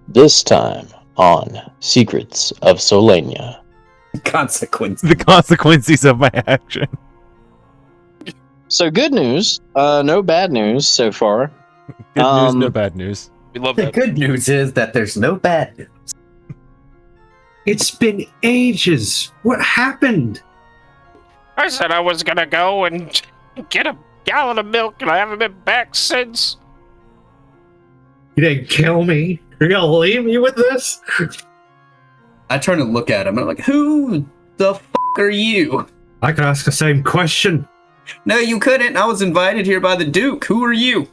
This time on Secrets of Solana. Consequences. The consequences of my action. So good news, no bad news so far. Good news, no bad news. We love The that. good news is that there's no bad news. It's been ages. What happened? I said I was gonna go and get a gallon of milk, and I haven't been back since. You didn't kill me. You're gonna leave me with this? I turn to look at him and I'm like, who the f*** are you? I could ask the same question. No, you couldn't. I was invited here by the Duke. Who are you?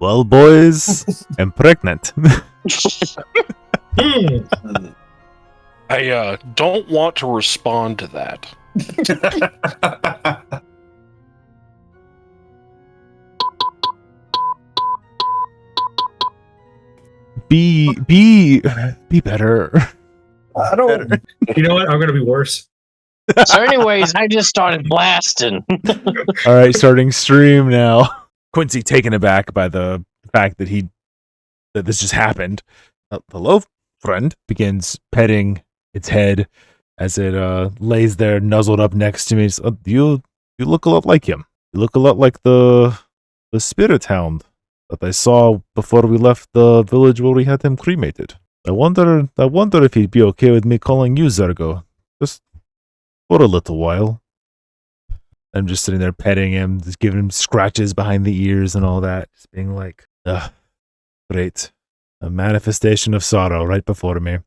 Well, boys, I'm pregnant. I don't want to respond to that. Be better. I don't. You know what? I'm gonna be worse. So anyways, I just started blasting. All right, starting stream now. Quincy taken aback by the fact that this just happened. Hello, friend. Begins petting its head as it lays there nuzzled up next to me. You look a lot like him. You look a lot like the spirit hound that I saw before we left the village where we had him cremated. I wonder if he'd be okay with me calling you Zergo, just for a little while. I'm just sitting there petting him, just giving him scratches behind the ears and all that, just being like, great. A manifestation of sorrow right before me.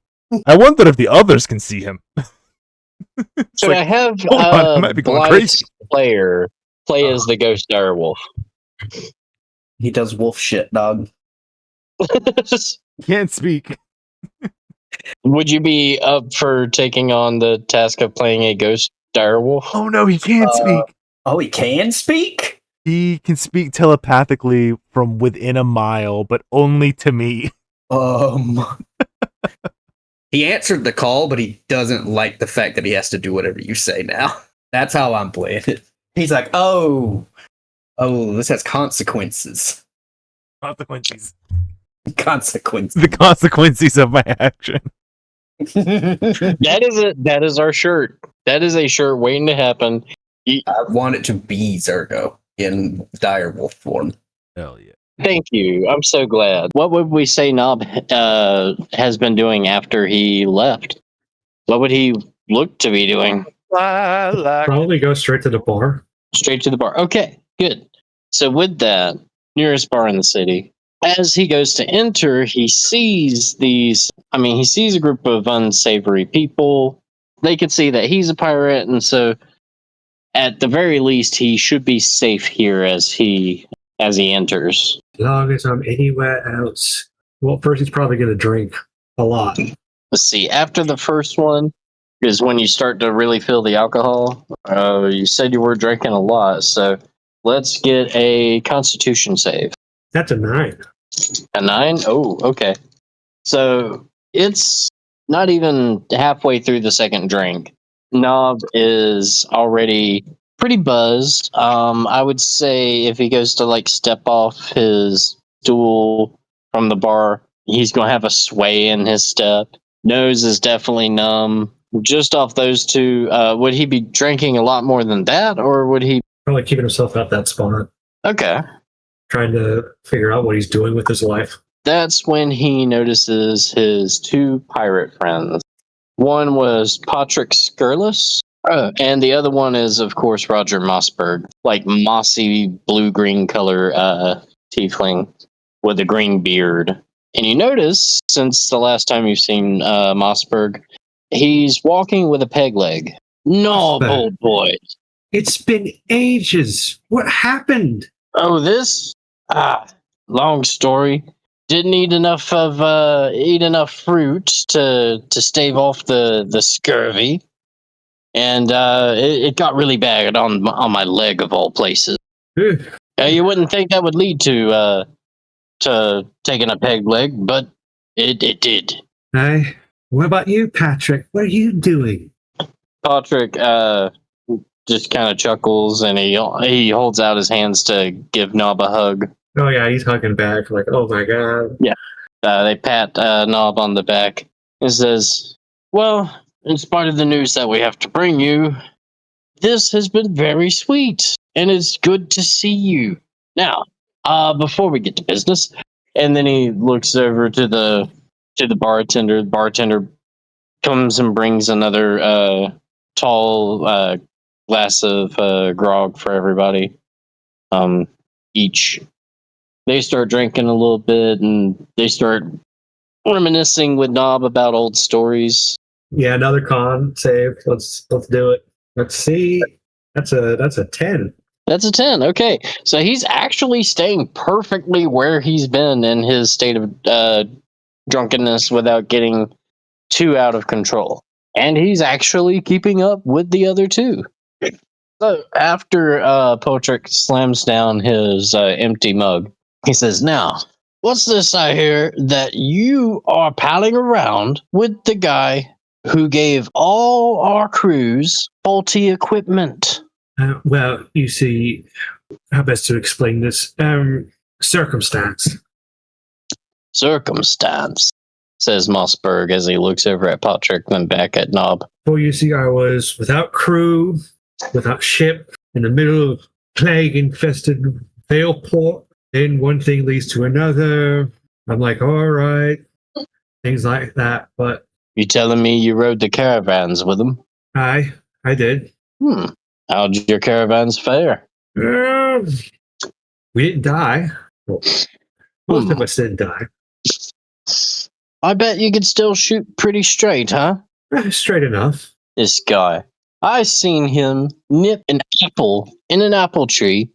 I wonder if the others can see him. So like, I have hold on, I might be going crazy. player play as the ghost direwolf. He does wolf shit, dog. Can't speak. Would you be up for taking on the task of playing a ghost direwolf? Oh no, he can't speak. Oh, he can speak? He can speak telepathically from within a mile, but only to me. He answered the call, but he doesn't like the fact that he has to do whatever you say now. That's how I'm playing it. He's like, oh, this has consequences. Consequences. Consequences. The consequences of my action. That is our shirt. That is a shirt waiting to happen. I want it to be Zergo in direwolf form. Hell yeah. Thank you. I'm so glad. What would we say Nob has been doing after he left? What would he look to be doing? Probably go straight to the bar. Straight to the bar. Okay, good. So with that, nearest bar in the city, as he goes to enter, he sees a group of unsavory people. They could see that he's a pirate, and so at the very least, he should be safe here as he enters. As long as I'm anywhere else. Well, first he's probably gonna drink a lot. Let's see. After the first one is when you start to really feel the alcohol. You said you were drinking a lot, so let's get a Constitution save. That's a 9. A 9? Oh, okay. So it's not even halfway through the second drink. Nob is already pretty buzzed. I would say if he goes to step off his stool from the bar, he's going to have a sway in his step. Nose is definitely numb. Just off those two, would he be drinking a lot more than that, or would he? Probably keeping himself at that spot. Okay. Trying to figure out what he's doing with his life. That's when he notices his two pirate friends. One was Patrick Skirless, and the other one is, of course, Roger Mossberg, like mossy blue-green color tiefling with a green beard. And you notice, since the last time you've seen Mossberg, he's walking with a peg leg. No, old boy. It's been ages. What happened? Oh, this? Long story. Didn't eat enough fruit to stave off the scurvy, and it got really bad on my leg of all places. You wouldn't think that would lead to taking a peg leg, but it did. Hey, what about you, Patrick? What are you doing? Patrick just kind of chuckles, and he holds out his hands to give Nob a hug. Oh yeah, he's hugging back like, oh my god. Yeah. They pat Knob on the back and says, "Well, in spite of the news that we have to bring you, this has been very sweet, and it's good to see you. Now, before we get to business," and then he looks over to the bartender. The bartender comes and brings another tall glass of grog for everybody. Each they start drinking a little bit, and they start reminiscing with Knob about old stories. Yeah, another con save. Let's do it. Let's see. That's a 10. That's a 10. Okay. So he's actually staying perfectly where he's been in his state of drunkenness without getting too out of control. And he's actually keeping up with the other two. So after Potrick slams down his empty mug, he says, "Now, what's this I hear that you are palling around with the guy who gave all our crews faulty equipment?" Well, you see, how best to explain this? Circumstance. "Circumstance," says Mossberg as he looks over at Potrick, then back at Knob. Well, you see, I was without crew, without ship, in the middle of plague-infested Valeport. Then one thing leads to another. I'm like, all right, things like that. But "You telling me you rode the caravans with him?" I did. How'd your caravans fare?" We didn't die. Well, most of us didn't die. "I bet you could still shoot pretty straight, huh?" Straight enough. "This guy. I seen him nip an apple in an apple tree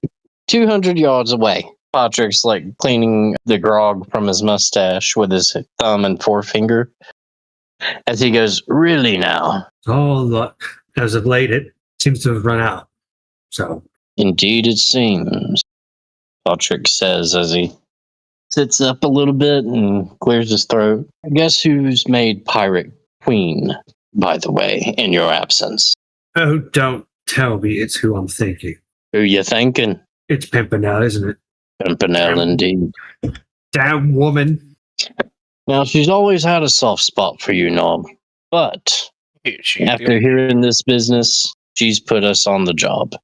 200 yards away." Patrick's like cleaning the grog from his mustache with his thumb and forefinger as he goes, "Really now?" All luck. As of late, it seems to have run out. So, "Indeed it seems," Patrick says as he sits up a little bit and clears his throat. "Guess who's made Pirate Queen, by the way, in your absence?" oh, don't tell me it's who I'm thinking. "Who you thinking?" It's Pimpernel, isn't it? "Pimpernel, indeed." Damn woman. "Now, she's always had a soft spot for you, Knob. But after hearing this business, she's put us on the job.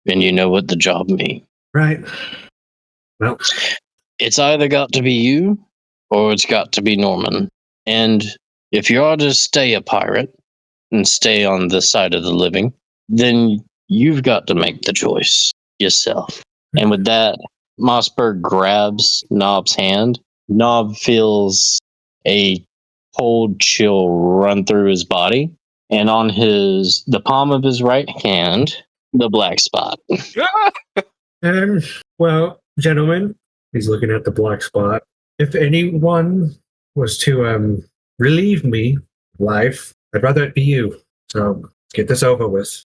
And you know what the job means. Right. Well, It's either got to be you, or it's got to be Norman. And if you are to stay a pirate, and stay on this side of the living, then you've got to make the choice yourself." And with that, Mossberg grabs Knob's hand. Knob feels a cold chill run through his body, and on the palm of his right hand, the black spot. well, gentlemen, he's looking at the black spot. If anyone was to relieve me of life, I'd rather it be you. So let's get this over with.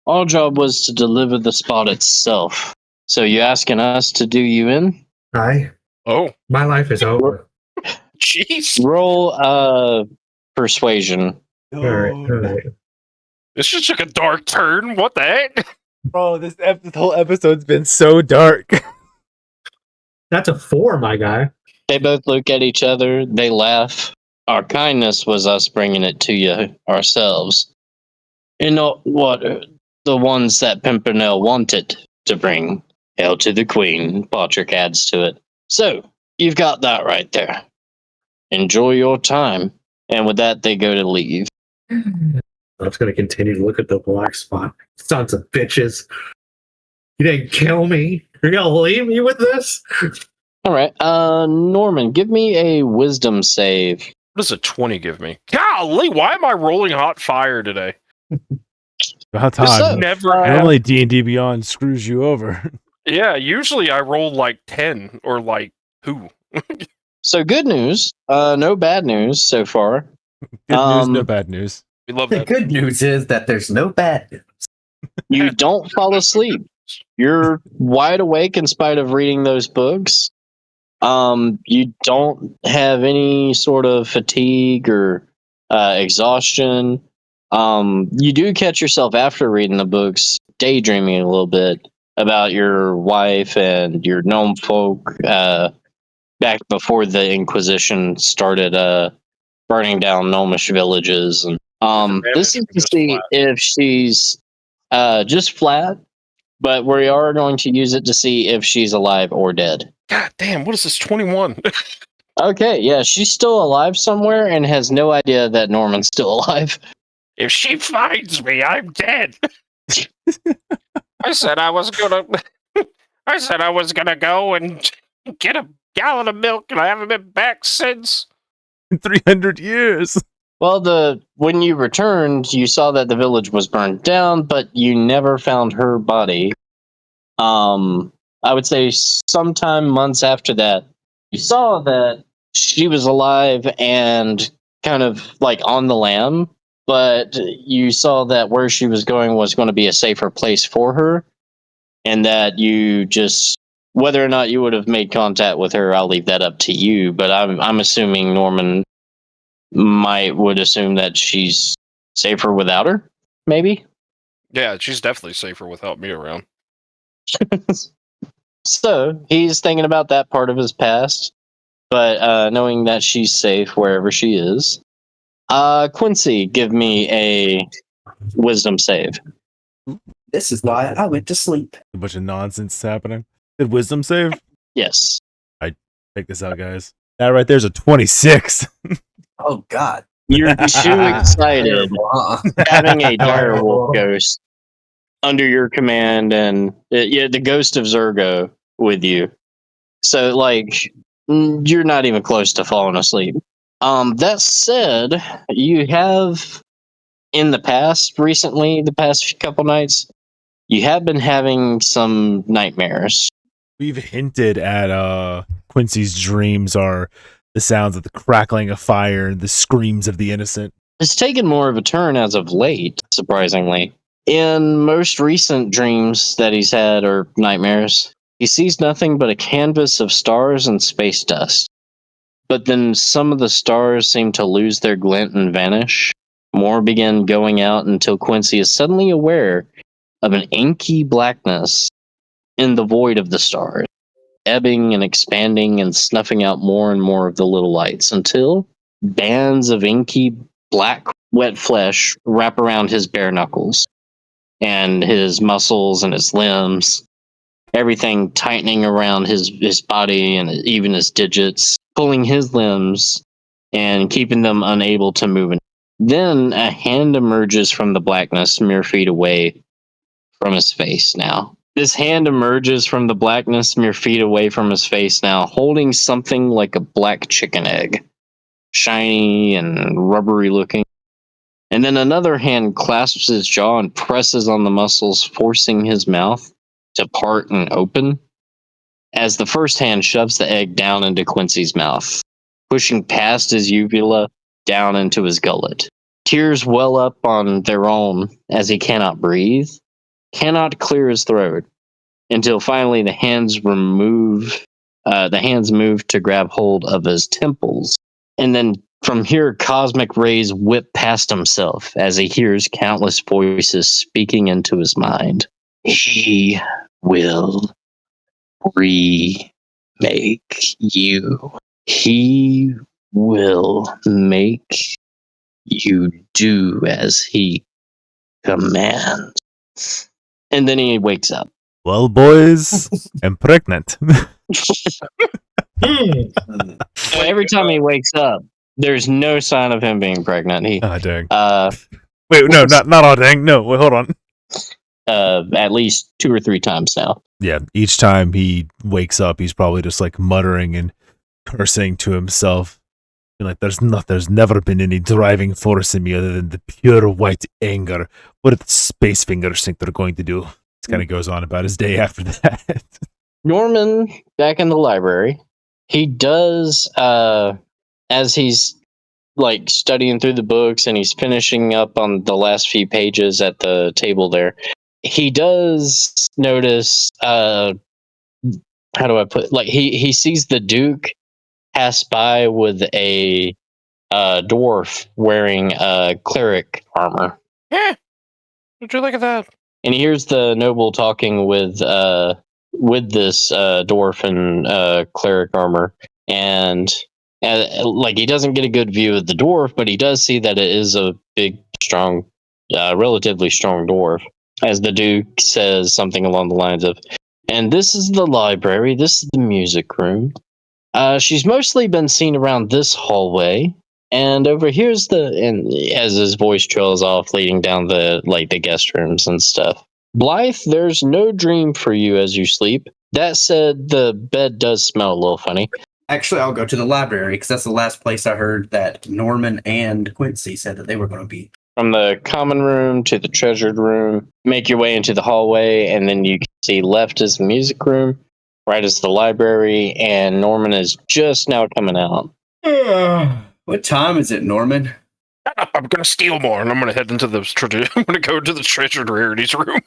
Our job was to deliver the spot itself. So you asking us to do you in? Oh, My life is over. jeez. Roll persuasion. All right. This just took a dark turn. What the heck? Bro, this whole episode's been so dark. That's a 4, my guy. They both look at each other. They laugh. Our kindness was us bringing it to you ourselves. And not what the ones that Pimpernel wanted to bring. Hail to the Queen, Patrick adds to it. So, you've got that right there. Enjoy your time. And with that, they go to leave. I'm just going to continue to look at the black spot. Sons of bitches. You didn't kill me. You're going to leave me with this? All right. Norman, give me a wisdom save. What does a 20 give me? Golly, why am I rolling hot fire today? About What's time. up? Never Normally D&D Beyond screws you over. Yeah, usually I roll like 10 or like 2. So good news. No bad news so far. Good news, no bad news. We love The that. good news is that there's no bad news. You don't fall asleep. You're wide awake in spite of reading those books. You don't have any sort of fatigue or exhaustion. You do catch yourself after reading the books daydreaming a little bit about your wife and your gnome folk back before the Inquisition started burning down gnomish villages. And this Advantage is or to just see flat? if she's just flat, but we are going to use it to see if she's alive or dead. God damn, what is this? 21. Okay, yeah, she's still alive somewhere and has no idea that Norman's still alive. If she finds me, I'm dead. I said I was gonna. I said I was gonna go and get a gallon of milk, and I haven't been back since. 300 years. Well, when you returned, you saw that the village was burned down, but you never found her body. I would say sometime months after that, you saw that she was alive and kind of like on the lam, but you saw that where she was going to be a safer place for her, and that you just whether or not you would have made contact with her, I'll leave that up to you. But I'm assuming Norman would assume that she's safer without her, maybe. Yeah, she's definitely safer without me around. So he's thinking about that part of his past, but knowing that she's safe wherever she is. Quincy, give me a wisdom save. This is why I went to sleep. A bunch of nonsense happening. Did wisdom save? Yes. Check this out, guys. That right there's a 26. Oh God. You're too excited Terrible, huh? having a direwolf ghost under your command, and the ghost of Zergo with you. So, like, you're not even close to falling asleep. That said, you have in the past, recently, the past couple nights, you have been having some nightmares. We've hinted at Quincy's dreams are the sounds of the crackling of fire and the screams of the innocent. It's taken more of a turn as of late, surprisingly. In most recent dreams that he's had, or nightmares, he sees nothing but a canvas of stars and space dust. But then some of the stars seem to lose their glint and vanish. More begin going out until Quincy is suddenly aware of an inky blackness in the void of the stars, ebbing and expanding and snuffing out more and more of the little lights until bands of inky black wet flesh wrap around his bare knuckles and his muscles and his limbs, everything tightening around his body and even his digits, pulling his limbs and keeping them unable to move. Then a hand emerges from the blackness mere feet away from his face now. This hand emerges from the blackness mere feet away from his face now, holding something like a black chicken egg, shiny and rubbery looking. And then another hand clasps his jaw and presses on the muscles, forcing his mouth to part and open, as the first hand shoves the egg down into Quincy's mouth, pushing past his uvula down into his gullet. Tears well up on their own as he cannot breathe, cannot clear his throat, until finally the hands move to grab hold of his temples. And then from here, cosmic rays whip past himself as he hears countless voices speaking into his mind. He will remake you. He will make you do as he commands. And then he wakes up. Well, boys, I'm pregnant. So every time he wakes up, there's no sign of him being pregnant. He Ah, dang. Wait, no, not all dang. No, wait, hold on. at least 2 or 3 times now. Yeah, each time he wakes up, he's probably just like muttering and cursing to himself. Like, there's never been any driving force in me other than the pure white anger. What do the space fingers think they're going to do? This kind of goes on about his day after that. Norman, back in the library, he does, as he's like studying through the books and he's finishing up on the last few pages at the table there, he does notice, how do I put, like, he sees the Duke pass by with a dwarf wearing cleric armor. Yeah. Would you look at that? And he hears the noble talking with this dwarf in cleric armor. and like he doesn't get a good view of the dwarf, but he does see that it is a big, strong, relatively strong dwarf. As the Duke says something along the lines of, "And this is the library. This is the music room. She's mostly been seen around this hallway, and over here's and as his voice trails off, leading down the guest rooms and stuff. Blythe, there's no dream for you as you sleep. That said, the bed does smell a little funny." Actually, I'll go to the library because that's the last place I heard that Norman and Quincy said that they were going to be. From the common room to the treasured room, make your way into the hallway, and then you can see left is the music room, right is the library, and Norman is just now coming out. What time is it, Norman? I'm gonna steal more, and I'm gonna head into the I'm gonna go to the treasured rarities room.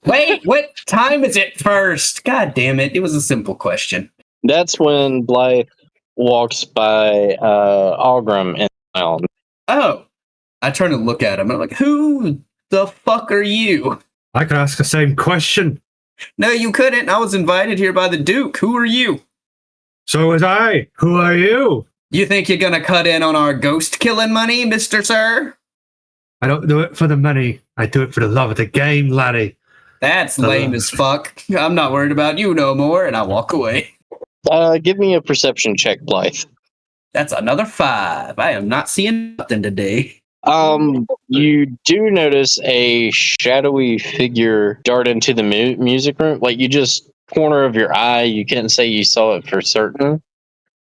Wait, what time is it first? God damn it! It was a simple question. That's when Blythe walks by Algrim and Island. Oh, I turn to look at him. And I'm like, "Who the fuck are you?" I could ask the same question. No, you couldn't. I was invited here by the Duke. Who are you? So was I. Who are you? You think you're gonna cut in on our ghost killing money, Mr. Sir? I don't do it for the money. I do it for the love of the game, laddie. That's lame as fuck. I'm not worried about you no more, and I walk away. Give me a perception check, Blythe. That's another 5. I am not seeing nothing today. You do notice a shadowy figure dart into the music room. Like, you just, corner of your eye, you can't say you saw it for certain.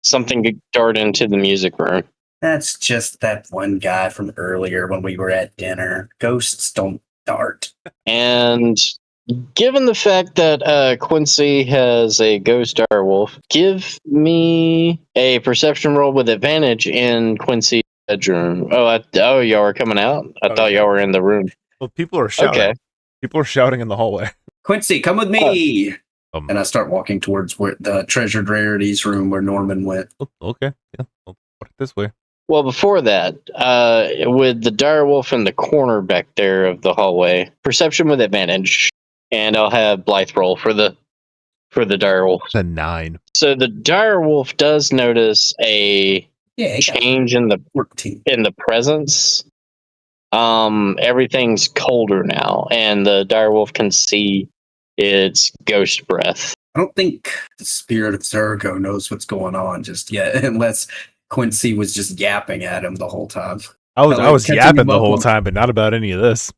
Something dart into the music room. That's just that one guy from earlier when we were at dinner. Ghosts don't dart. And given the fact that Quincy has a ghost direwolf, give me a perception roll with advantage in Quincy's bedroom. Oh, y'all are coming out? I thought y'all were in the room. Well, people are shouting. Okay. People are shouting in the hallway. Quincy, come with me. And I start walking towards where the treasured rarities room where Norman went. Okay, yeah, I'll put it this way. Well, before that, with the direwolf in the corner back there of the hallway, perception with advantage, and I'll have Blythe roll for the direwolf. It's a 9. So the direwolf does notice a change in the 14. in the presence. Everything's colder now, and the direwolf can see its ghost breath. I don't think the spirit of Zergo knows what's going on just yet, unless Quincy was just yapping at him the whole time. I was catching yapping him the up whole on- time, but not about any of this.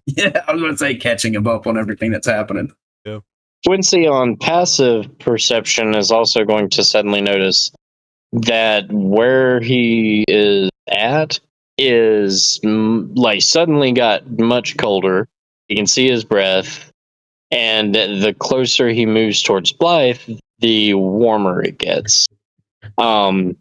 Yeah, I was going to say catching him up on everything that's happening. Quincy, on passive perception, is also going to suddenly notice that where he is at is suddenly got much colder. You can see his breath, and the closer he moves towards Blythe, the warmer it gets. The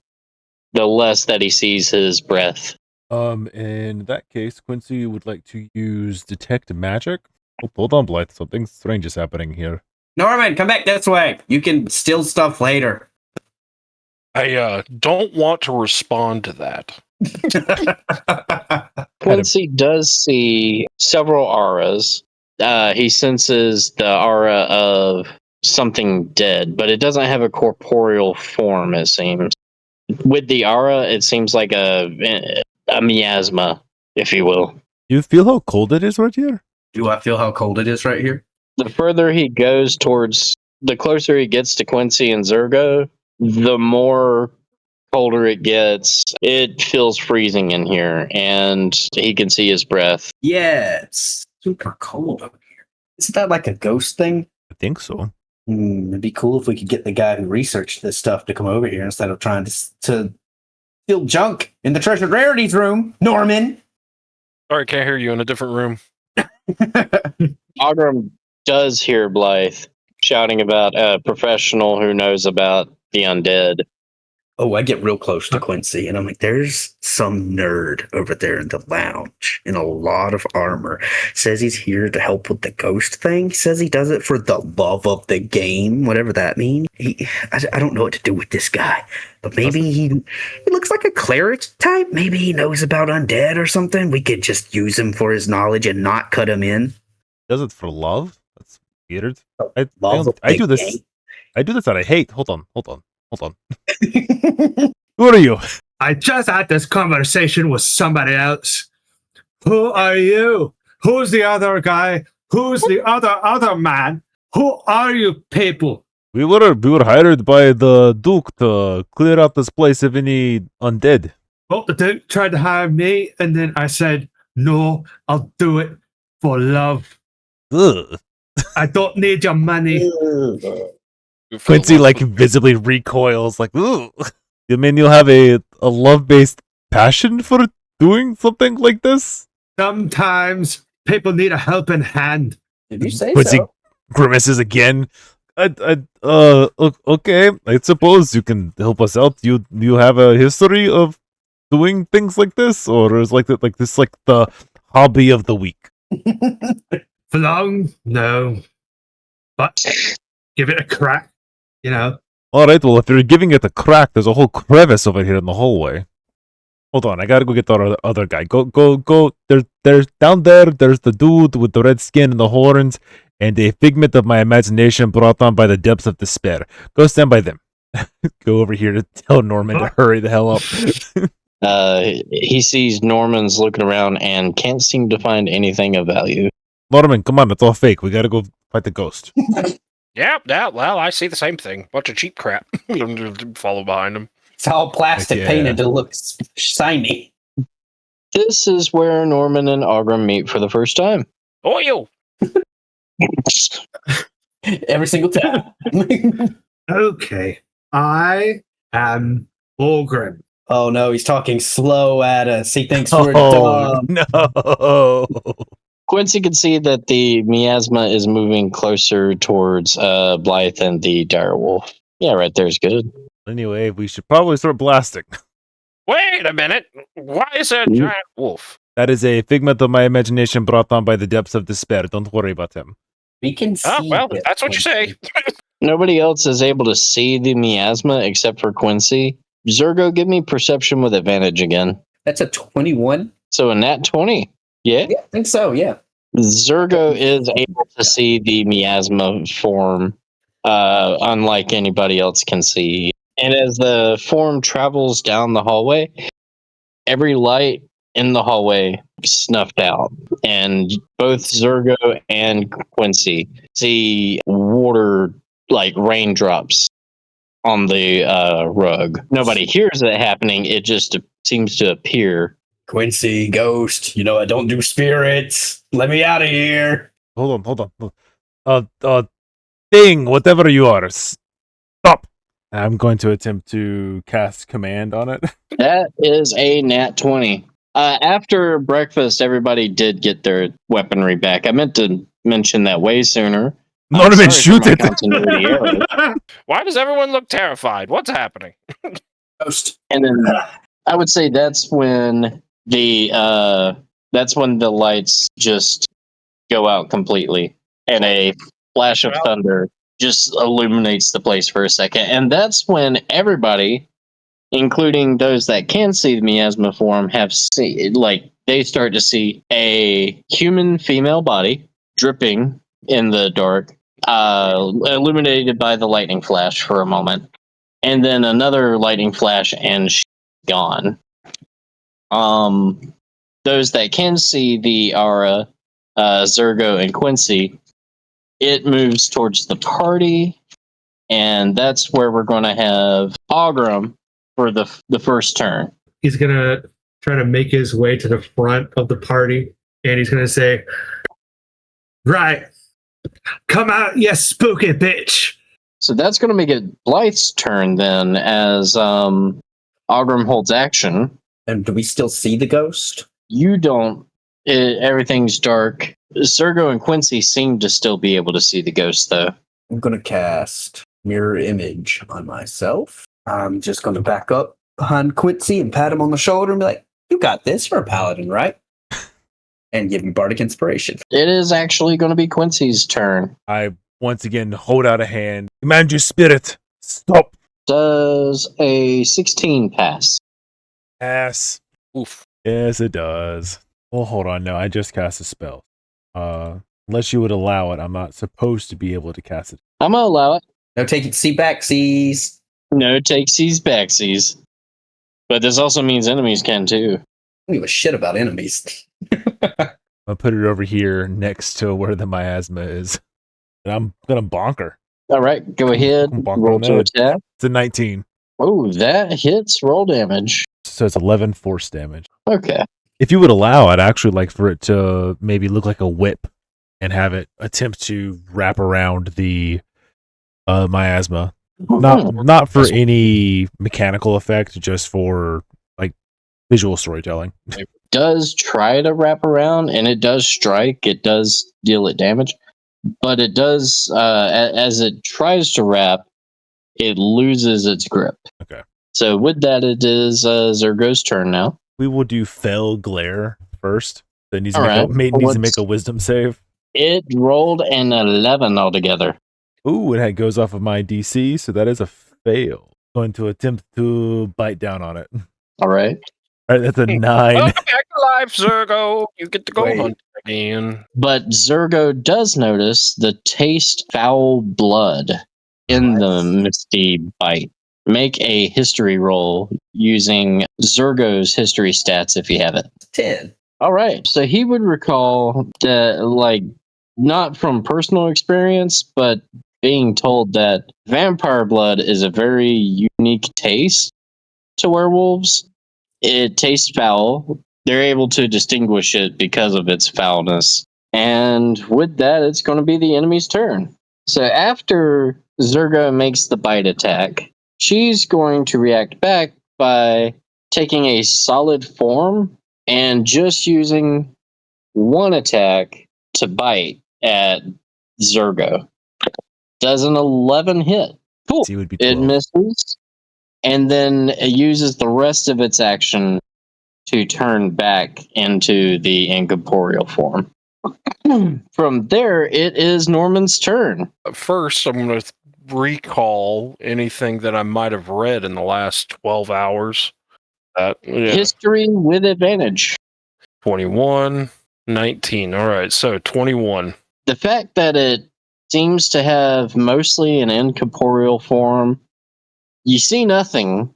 less that he sees his breath. In that case, Quincy would like to use Detect Magic. Oh, hold on, Blythe. Something strange is happening here. Norman, come back this way. You can steal stuff later. I don't want to respond to that. Quincy does see several auras. He senses the aura of something dead, but it doesn't have a corporeal form, it seems. With the aura, it seems like a miasma, if you will. Do you feel how cold it is right here? Do I feel how cold it is right here? The further he goes the closer he gets to Quincy and Zergo, the more colder it gets. It feels freezing in here, and he can see his breath. Yeah, it's super cold up here. Isn't that like a ghost thing? I think so. It'd be cool if we could get the guy who researched this stuff to come over here instead of trying to steal junk in the treasured rarities room, Norman. Sorry, can't hear you in a different room. Ogrim does hear Blythe shouting about a professional who knows about the undead. Oh, I get real close to Quincy, and I'm like, there's some nerd over there in the lounge in a lot of armor. Says he's here to help with the ghost thing. Says he does it for the love of the game, whatever that means. I don't know what to do with this guy, but maybe he looks like a cleric type. Maybe he knows about undead or something. We could just use him for his knowledge and not cut him in. Does it for love? That's weird. Love of I the do this. game. I do this out of hate. Hold on. Hold on. Who are you? I just had this conversation with somebody else. Who are you? Who's the other guy? Who's the other man? Who are you people? We were hired by the Duke to clear out this place of any undead. Well, the Duke tried to hire me, and then I said, no, I'll do it for love. Ugh. I don't need your money. Quincy like visibly recoils, like, ooh. You mean you have a love-based passion for doing something like this? Sometimes people need a helping hand. Did you say Quincy so? grimaces again. Okay. I suppose you can help us out. You have a history of doing things like this, or is like the hobby of the week? For long? No. But give it a crack, you know. All right. Well, if you're giving it a crack, there's a whole crevice over here in the hallway. Hold on, I gotta go get the other guy. Go. There's down there. There's the dude with the red skin and the horns, and a figment of my imagination brought on by the depths of despair. Go stand by them. Go over here to tell Norman to hurry the hell up. He sees Norman's looking around and can't seem to find anything of value. Norman, come on, it's all fake. We gotta go fight the ghost. Yep, yeah, well, I see the same thing. Bunch of cheap crap. Follow behind him. It's all plastic Yeah. painted to look shiny. This is where Norman and Augram meet for the first time. Oil! Every single time. Okay. I am Ogren. Oh no, he's talking slow at us. He thinks we're dumb. no! Quincy can see that the miasma is moving closer towards Blythe and the direwolf. Yeah, right there's good. Anyway, we should probably start blasting. Wait a minute! Why is there a giant wolf? That is a figment of my imagination brought on by the depths of despair. Don't worry about him. We can see. Oh, well, it, that's what you say. Nobody else is able to see the miasma except for Quincy. Zergo, give me perception with advantage again. That's a 21. So a nat 20. Yeah? Yeah, I think so. Yeah. Zergo is able to see the miasma form, unlike anybody else can see. And as the form travels down the hallway, every light in the hallway snuffed out. And both Zergo and Quincy see water, like raindrops, on the rug. Nobody hears it happening. It just seems to appear. Quincy, ghost. You know I don't do spirits. Let me out of here. Hold on. Thing, whatever you are, stop. I'm going to attempt to cast command on it. That is a nat 20. After breakfast, everybody did get their weaponry back. I meant to mention that way sooner. Not even Sorry shoot for my it. continuity error. Why does everyone look terrified? What's happening? Ghost. And then I would say that's when the lights just go out completely, and a flash of thunder just illuminates the place for a second. And that's when everybody, including those that can see the miasma form, they start to see a human female body dripping in the dark, illuminated by the lightning flash for a moment, and then another lightning flash, and she's gone. Those that can see the aura, Zergo and Quincy, it moves towards the party, and that's where we're going to have Augram for the first turn. He's going to try to make his way to the front of the party, and he's going to say, right, come out, you spooky bitch. So that's going to make it Blythe's turn then, as Augram holds action. And do we still see the ghost? You don't. Everything's dark. Zergo and Quincy seem to still be able to see the ghost, though. I'm going to cast mirror image on myself. I'm just going to back up behind Quincy and pat him on the shoulder and be like, you got this. You're a paladin, right? And give me bardic inspiration. It is actually going to be Quincy's turn. I once again hold out a hand. Command your spirit. Stop. Does a 16 pass? Pass. Oof. Yes, it does. Well, hold on. No, I just cast a spell. Unless you would allow it, I'm not supposed to be able to cast it. I'm going to allow it. No, take it. See back, sees. No takesies, backsies. But this also means enemies can too. I don't give a shit about enemies. I'll put it over here next to where the miasma is. And I'm gonna bonk her. All right, go ahead. Bonk Roll on to that. attack. It's a 19. Oh, that hits. Roll damage. So it's 11 force damage. Okay. If you would allow, I'd actually like for it to maybe look like a whip and have it attempt to wrap around the miasma. Not for any mechanical effect, just for like visual storytelling. It does try to wrap around, and it does strike. It does deal it damage, but it does as it tries to wrap, it loses its grip. Okay. So with that, it is Zergo's turn now. We will do fell glare first. That needs to All make, right. needs to make a wisdom save. It rolled an 11 altogether. Ooh, it goes off of my DC, so that is a fail. Going to attempt to bite down on it. All right. All right, that's a 9. Welcome back to life, Zergo. You get to go Wait. hunt again. But Zergo does notice the taste foul blood in the misty bite. Make a history roll using Zergo's history stats if you have it. 10. All right. So he would recall that, like, not from personal experience, but being told that vampire blood is a very unique taste to werewolves. It tastes foul. They're able to distinguish it because of its foulness. And with that, it's going to be the enemy's turn. So after Zergo makes the bite attack, she's going to react back by taking a solid form and just using one attack to bite at Zergo. Does an 11 hit. Cool. DC would be It 12. misses. And then it uses the rest of its action to turn back into the incorporeal form. From there, it is Norman's turn. First, I'm going to recall anything that I might have read in the last 12 hours. History with advantage. 21, 19. All right, so 21. The fact that it seems to have mostly an incorporeal form, you see nothing,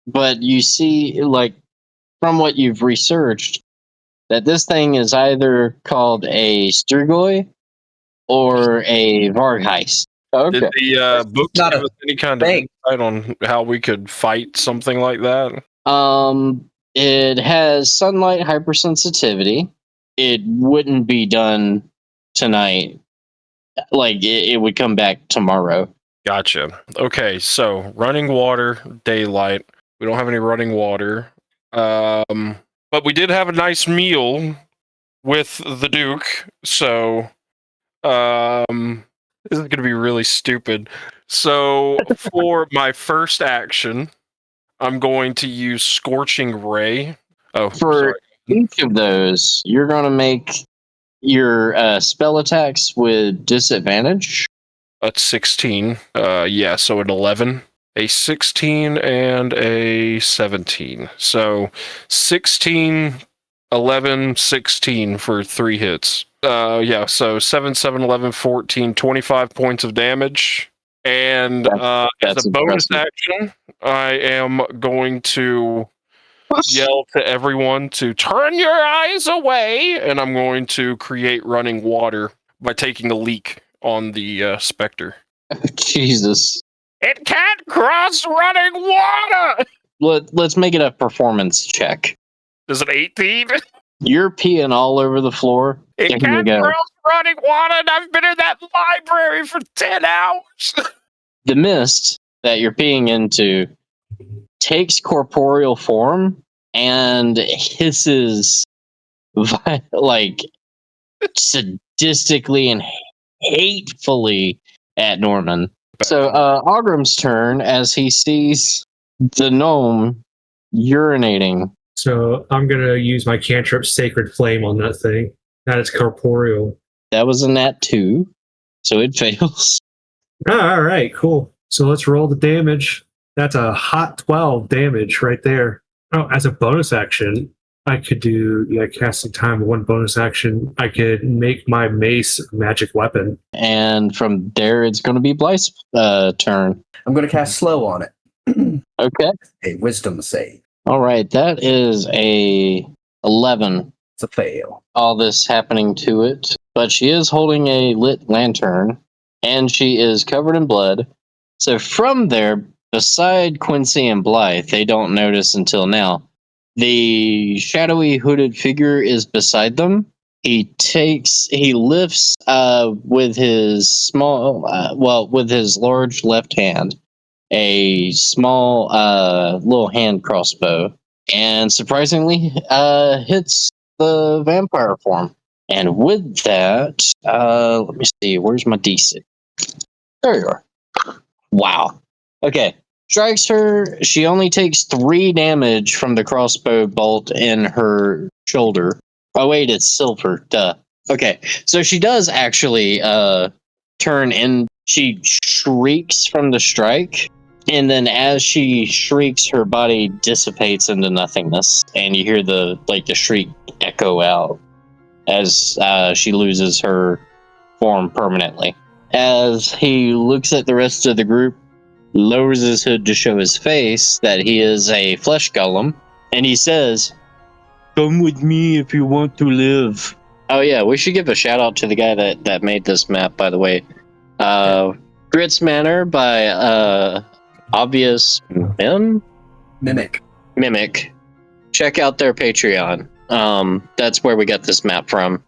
but you see, like, from what you've researched, that this thing is either called a Strigoi or a Vargheist. Okay. Did the book not give a us any kind of thing. insight on how we could fight something like that? It has sunlight hypersensitivity. It wouldn't be done tonight. Like, it would come back tomorrow. Gotcha. Okay, so running water, daylight. We don't have any running water. But we did have a nice meal with the Duke, so this is gonna be really stupid. So for my first action, I'm going to use Scorching Ray. Oh, For sorry. each of those, you're going to make your spell attacks with disadvantage. That's 16. Yeah, so an 11. A 16 and a 17. So 16, 11, 16 for 3 hits. Yeah, so 7, 7, 11, 14, 25 points of damage. And as That's a bonus impressive. action, I am going to yell to everyone to turn your eyes away, and I'm going to create running water by taking a leak on the Spectre. Jesus. It can't cross running water! Let's make it a performance check. Is it 18? You're peeing all over the floor. It There you can't go. cross running water, and I've been in that library for 10 hours! The mist that you're peeing into takes corporeal form and hisses like sadistically and hatefully at Norman. So Ogrim's turn as he sees the gnome urinating. So I'm going to use my cantrip Sacred Flame on that thing. That is corporeal. That was a nat 2, so it fails. All right, cool. So let's roll the damage. That's a hot 12 damage right there. Oh, as a bonus action, I could do casting time, one bonus action. I could make my mace a magic weapon. And from there, it's going to be Blythe's turn. I'm going to cast slow on it. Okay. A wisdom save. All right. That is a 11. It's a fail. All this happening to it. But she is holding a lit lantern, and she is covered in blood. So from there, beside Quincy and Blythe, they don't notice until now. The shadowy hooded figure is beside them. He lifts with his with his large left hand, a small little hand crossbow, and surprisingly hits the vampire form. And with that, let me see, where's my D6? There you are. Wow. Okay. Strikes her. She only takes 3 damage from the crossbow bolt in her shoulder. Oh, wait, it's silver. Duh. Okay. So she does actually turn in. She shrieks from the strike. And then as she shrieks, her body dissipates into nothingness. And you hear the shriek echo out as she loses her form permanently. As he looks at the rest of the group, lowers his hood to show his face that he is a flesh golem, and he says, "Come with me if you want to live." Oh yeah, we should give a shout out to the guy that made this map, by the way. Grits Manor by Obvious Mimic. Check out their Patreon. That's where we got this map from.